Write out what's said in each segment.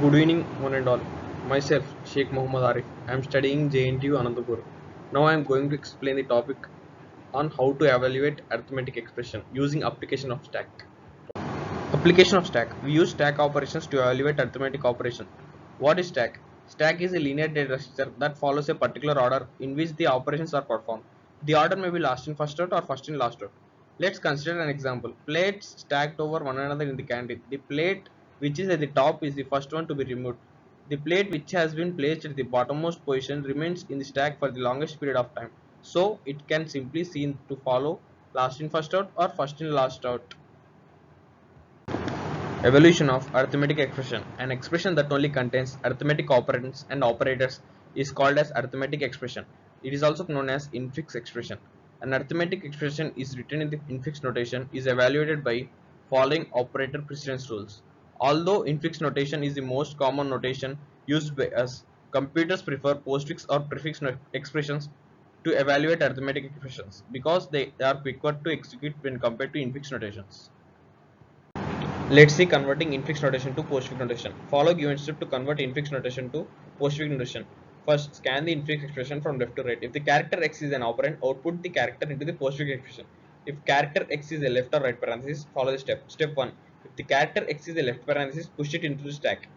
Good evening, one and all. Myself, Sheikh Mohammad Arif. I am studying JNTU Anandapur. Now I am going to explain the topic on how to evaluate arithmetic expression using application of stack. Application of stack. We use stack operations to evaluate arithmetic operation. What is stack? Stack is a linear data structure that follows a particular order in which the operations are performed. The order may be last in first out or first in last out. Let's consider an example. Plates stacked over one another in the canteen. The plate which is at the top is the first one to be removed. The plate which has been placed at the bottommost position remains in the stack for the longest period of time. So it can simply seen to follow last in first out or first in last out. Evolution of arithmetic expression. An expression that only contains arithmetic operands and operators is called as arithmetic expression. It is also known as infix expression. An arithmetic expression is written in the infix notation is evaluated by following operator precedence rules. Although infix notation is the most common notation used by us, computers prefer postfix or prefix expressions to evaluate arithmetic expressions because they are quicker to execute when compared to infix notations. Let's see converting infix notation to postfix notation. Follow given step to convert infix notation to postfix notation. First, scan the infix expression from left to right. If the character x is an operand, output the character into the postfix expression. If character x is a left or right parenthesis, follow the step. Step 1. If the character x is a left parenthesis, push it into the stack.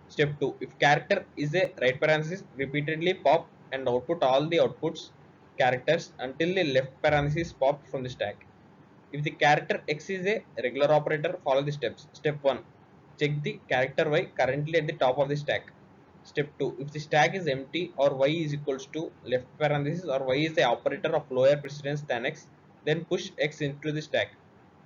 Step 2. If character is a right parenthesis, repeatedly pop and output all the outputs characters until the left parenthesis popped from the stack. If the character x is a regular operator, follow the steps. Step 1. Check the character y currently at the top of the stack. Step 2. If the stack is empty or y is equals to left parenthesis or y is the operator of lower precedence than x, then push x into the stack.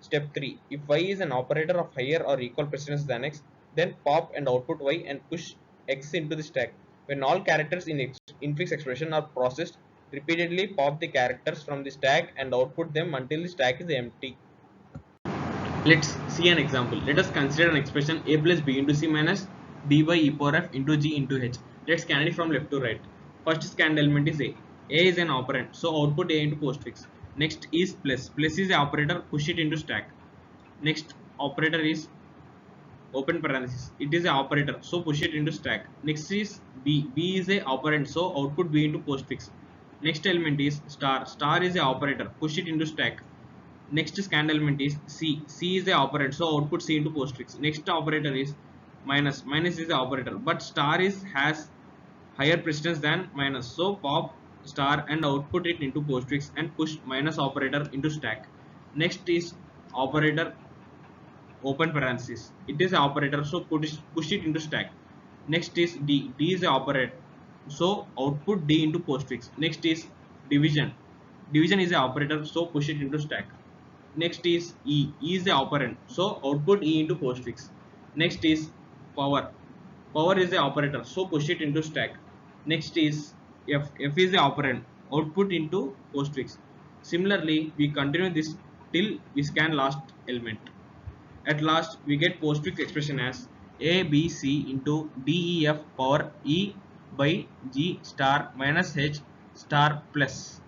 Step 3. If y is an operator of higher or equal precedence than x, then pop and output y and push x into the stack. When all characters in infix expression are processed, repeatedly pop the characters from the stack and output them until the stack is empty. Let's see an example. Let us consider an expression a plus b into c minus b by e power f into g into h. Let's scan it from left to right. First scanned element is a. A is an operand, so output a into postfix. Next is plus. Plus is the operator, push it into stack. Next operator is open parenthesis. It is a operator, so push it into stack. Next is b. B is a operand, so output b into postfix. Next element is star. Star is a operator, push it into stack. Next scanned element is C. C is the operand, so output C into postfix. Next operator is minus. Minus is the operator, but star has higher precedence than minus, so pop star and output it into postfix and push minus operator into stack. Next is operator open parenthesis. It is the operator, so push it into stack. Next is D. D is the operator, so output D into postfix. Next is division. Division is the operator, so push it into stack. Next is E. E is the operand, so output E into postfix. Next is power. Power is the operator, so push it into stack. Next is F. F is the operand, output into postfix. Similarly, we continue this till we scan last element. At last, we get postfix expression as A B C into D E F power E by G star minus H star plus.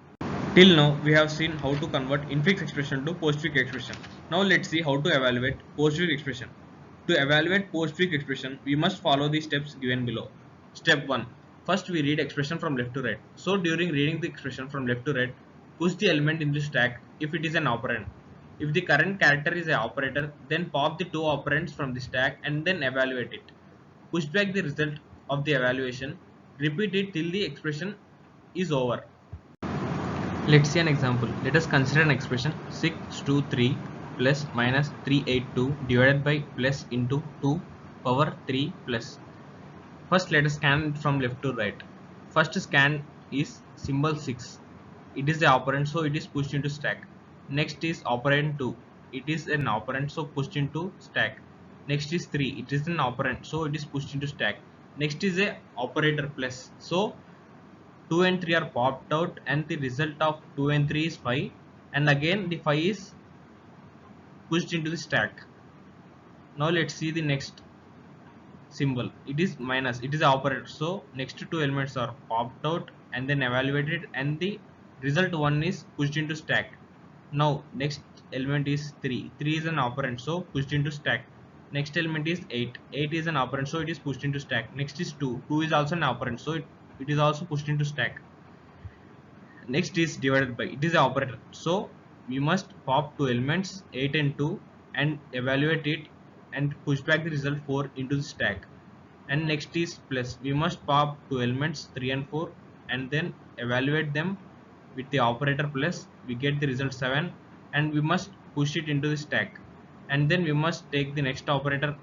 Till now, we have seen how to convert infix expression to postfix expression. Now let's see how to evaluate postfix expression. To evaluate postfix expression, we must follow the steps given below. Step 1. First we read expression from left to right. So during reading the expression from left to right, push the element into stack if it is an operand. If the current character is an operator, then pop the two operands from the stack and then evaluate it. Push back the result of the evaluation. Repeat it till the expression is over. Let's see an example. Let us consider an expression 623 plus minus 382 divided by plus into 2 power 3 plus. First let us scan from left to right. First scan is symbol 6. It is the operand, so it is pushed into stack. Next is operand 2. It is an operand, so pushed into stack. Next is 3. It is an operand, so it is pushed into stack. Next is a operator plus. So 2 and 3 are popped out and the result of 2 and 3 is 5, and again the 5 is pushed into the stack. Now let's see the next symbol. It is minus. It is the operator, so next two elements are popped out and then evaluated and the result 1 is pushed into stack. Now next element is 3. 3 is an operand, so pushed into stack. Next element is 8. 8 is an operand, so it is pushed into stack. Next is 2. 2 is also an operand, so it is also pushed into stack. Next is divided by. It is an operator, so we must pop two elements 8 and 2 and evaluate it and push back the result 4 into the stack. And next is plus. We must pop two elements 3 and 4 and then evaluate them with the operator plus. We get the result 7 and we must push it into the stack. And then we must take the next operator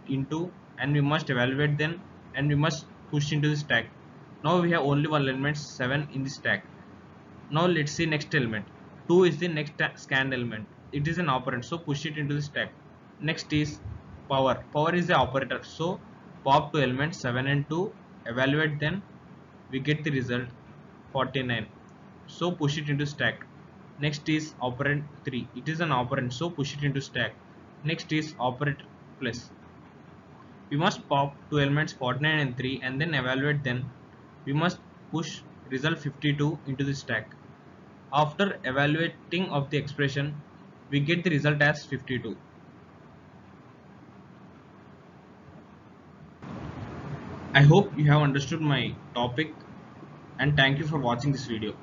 into and we must evaluate them and we must push into the stack. Now we have only one element 7 in the stack. Now let's see next element. 2 is the next scanned element. It is an operand, so push it into the stack. Next is power. Power is the operator, so pop two elements 7 and 2, evaluate them, we get the result 49, so push it into stack. Next is operand 3. It is an operand, so push it into stack. Next is operator plus. We must pop two elements 49 and 3 and then evaluate them. We must push result 52 into the stack. After evaluating of the expression, we get the result as 52. I hope you have understood my topic and thank you for watching this video.